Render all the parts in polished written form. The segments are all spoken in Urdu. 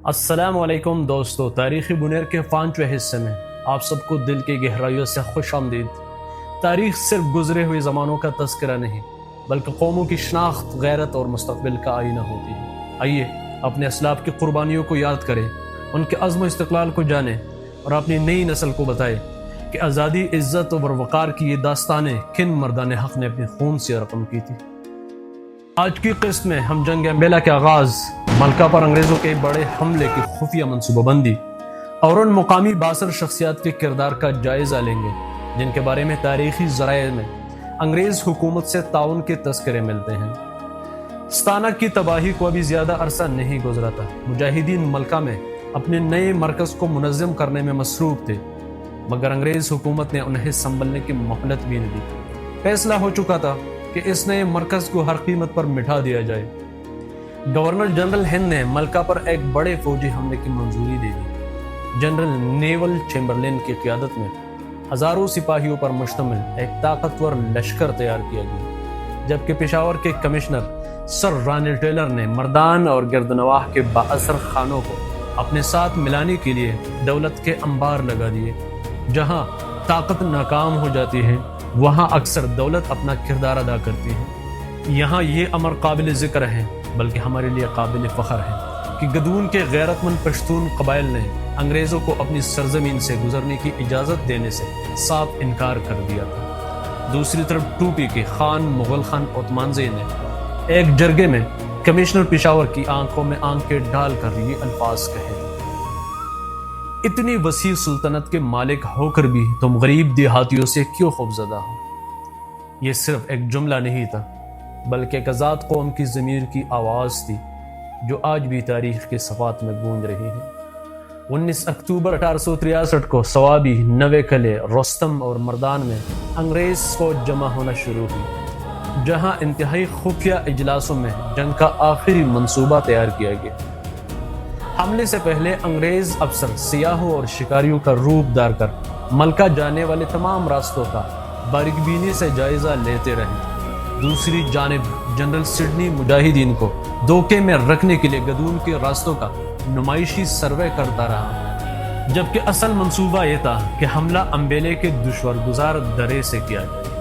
السلام علیکم دوستو، تاریخی بنیر کے 5ویں حصے میں آپ سب کو دل کی گہرائیوں سے خوش آمدید۔ تاریخ صرف گزرے ہوئے زمانوں کا تذکرہ نہیں بلکہ قوموں کی شناخت، غیرت اور مستقبل کا آئینہ ہوتی ہے۔ آئیے اپنے اسلاف کی قربانیوں کو یاد کریں، ان کے عزم و استقلال کو جانیں اور اپنی نئی نسل کو بتائیں کہ آزادی، عزت اور وقار کی یہ داستانیں کن مردان حق نے اپنے خون سے رقم کی تھی۔ آج کی قسط میں ہم جنگ امبیلا کے آغاز، ملکہ پر انگریزوں کے بڑے حملے کی خفیہ منصوبہ بندی اور ان مقامی بااثر شخصیات کے کردار کا جائزہ لیں گے جن کے بارے میں تاریخی ذرائع میں انگریز حکومت سے تعاون کے تذکرے ملتے ہیں۔ ستانہ کی تباہی کو ابھی زیادہ عرصہ نہیں گزرا تھا۔ مجاہدین ملکہ میں اپنے نئے مرکز کو منظم کرنے میں مصروف تھے، مگر انگریز حکومت نے انہیں سنبھلنے کی مہلت بھی نہ دی۔ فیصلہ ہو چکا تھا کہ اس نئے مرکز کو ہر قیمت پر مٹا دیا جائے۔ گورنر جنرل ہند نے ملکہ پر ایک بڑے فوجی حملے کی منظوری دے دی۔ جنرل نیول چیمبرلین کی قیادت میں ہزاروں سپاہیوں پر مشتمل ایک طاقتور لشکر تیار کیا گیا، جبکہ پشاور کے کمشنر سر رانل ٹیلر نے مردان اور گردنواہ کے بااثر خانوں کو اپنے ساتھ ملانے کے لیے دولت کے انبار لگا دیے۔ جہاں طاقت ناکام ہو جاتی ہے وہاں اکثر دولت اپنا کردار ادا کرتی ہے۔ یہاں یہ امر قابل ذکر ہے بلکہ ہمارے لیے قابل فخر ہے کہ گدون کے غیرت مند پشتون قبائل نے انگریزوں کو اپنی سرزمین سے گزرنے کی اجازت دینے سے صاف انکار کر دیا تھا۔ دوسری طرف ٹوپی کے خان مغل خان عثمانزئی نے ایک جرگے میں کمشنر پشاور کی آنکھوں میں آنکھیں ڈال کر یہ الفاظ کہے: اتنی وسیع سلطنت کے مالک ہو کر بھی تم غریب دیہاتیوں سے کیوں خوفزدہ ہو؟ یہ صرف ایک جملہ نہیں تھا بلکہ ایک آزاد قوم کی ضمیر کی آواز تھی جو آج بھی تاریخ کے صفحات میں گونج رہی ہے۔ 19 اکتوبر 1863 کو سوابی، نوے کلے، رستم اور مردان میں انگریز فوج جمع ہونا شروع ہوئی، جہاں انتہائی خفیہ اجلاسوں میں جنگ کا آخری منصوبہ تیار کیا گیا۔ حملے سے پہلے انگریز افسر سیاحوں اور شکاریوں کا روپ دار کر ملکہ جانے والے تمام راستوں کا باریک بینی سے جائزہ لیتے رہے۔ دوسری جانب جنرل سڈنی مجاہدین کو دھوکے میں رکھنے کے لیے گدون کے راستوں کا نمائشی سروے کرتا رہا، جبکہ اصل منصوبہ یہ تھا کہ حملہ امبیلے کے دشوار گزار درے سے کیا جائے۔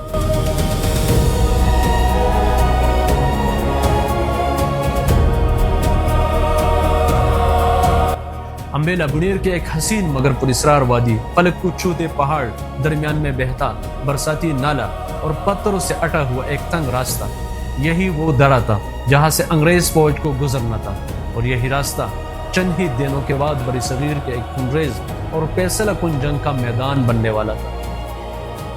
امبیلا بنیر کے ایک حسین مگر پراسرار وادی، فلک کو چھوتے پہاڑ، درمیان میں بہتا برساتی نالا اور پتھروں سے اٹا ہوا ایک تنگ راستہ، یہی وہ درہ تھا جہاں سے انگریز فوج کو گزرنا تھا، اور یہی راستہ چند ہی دنوں کے بعد بری صغیر کے ایک خونریز اور فیصلہ کن جنگ کا میدان بننے والا تھا۔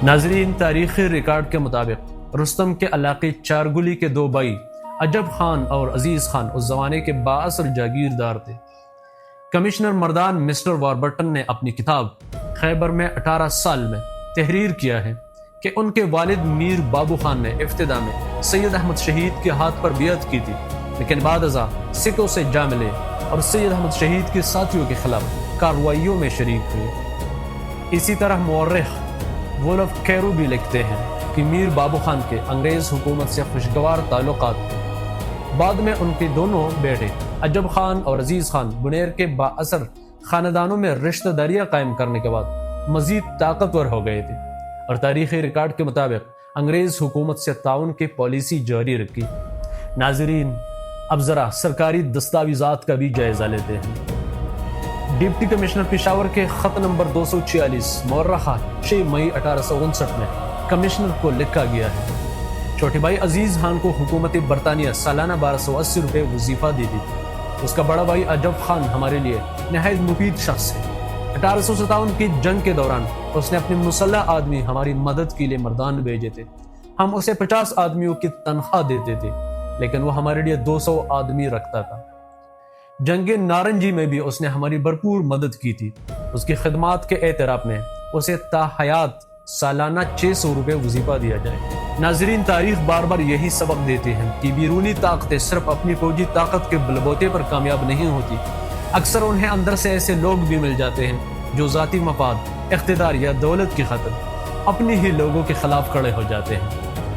ناظرین، تاریخی ریکارڈ کے مطابق رستم کے علاقے چارگلی کے دو بھائی عجب خان اور عزیز خان اس زمانے کے بااثر جاگیردار تھے۔ کمشنر مردان مسٹر واربرٹن نے اپنی کتاب خیبر میں 18 سال میں تحریر کیا ہے کہ ان کے والد میر بابو خان نے ابتدا میں سید احمد شہید کے ہاتھ پر بیعت کی تھی، لیکن بعد ازاں سکھوں سے جا ملے اور سید احمد شہید کے ساتھیوں کے خلاف کارروائیوں میں شریک ہوئے۔ اسی طرح مورخ وولف کیرو بھی لکھتے ہیں کہ میر بابو خان کے انگریز حکومت سے خوشگوار تعلقات تھے۔ بعد میں ان کے دونوں بیٹے عجب خان اور عزیز خان بنیر کے بااثر خاندانوں میں رشتہ داریاں قائم کرنے کے بعد مزید طاقتور ہو گئے تھے اور تاریخی ریکارڈ کے مطابق انگریز حکومت سے تعاون کی پالیسی جاری رکھی۔ ناظرین، اب ذرا سرکاری دستاویزات کا بھی جائزہ لیتے ہیں۔ ڈپٹی کمشنر پشاور کے خط نمبر 246 مورخہ 6 مئی 1859 میں کمشنر کو لکھا گیا ہے: چھوٹے بھائی عزیز خان کو حکومت برطانیہ سالانہ 1280 روپے وظیفہ دیتی تھی۔ اس کا بڑا بھائی عجب خان ہمارے لیے نہایت مفید شخص ہے۔ 1857 کی جنگ کے دوران اس نے اپنے مسلح آدمی ہماری مدد کے لیے مردان بھیجے تھے۔ ہم اسے 50 آدمیوں کی تنخواہ دیتے تھے، لیکن وہ ہمارے لیے 200 آدمی رکھتا تھا۔ جنگ نارنجی میں بھی اس نے ہماری بھرپور مدد کی تھی۔ اس کی خدمات کے اعتراف میں اسے تا حیات سالانہ 600 روپے وظیفہ دیا جائے۔ ناظرین، تاریخ بار بار یہی سبق دیتی ہے کہ بیرونی طاقتیں صرف اپنی فوجی طاقت کے بلبوتے پر کامیاب نہیں ہوتی، اکثر انہیں اندر سے ایسے لوگ بھی مل جاتے ہیں جو ذاتی مفاد، اقتدار یا دولت کی خاطر اپنے ہی لوگوں کے خلاف کھڑے ہو جاتے ہیں۔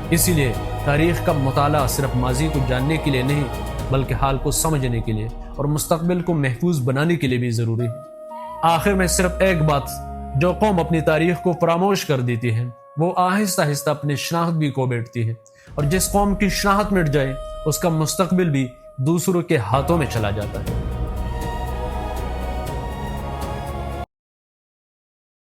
اسی لیے تاریخ کا مطالعہ صرف ماضی کو جاننے کے لیے نہیں بلکہ حال کو سمجھنے کے لیے اور مستقبل کو محفوظ بنانے کے لیے بھی ضروری ہے۔ آخر میں صرف ایک بات، جو قوم اپنی تاریخ کو فراموش کر دیتی ہے وہ آہستہ آہستہ اپنی شناخت بھی کھو بیٹھتی ہے، اور جس قوم کی شناخت مٹ جائے اس کا مستقبل بھی دوسروں کے ہاتھوں میں چلا جاتا ہے۔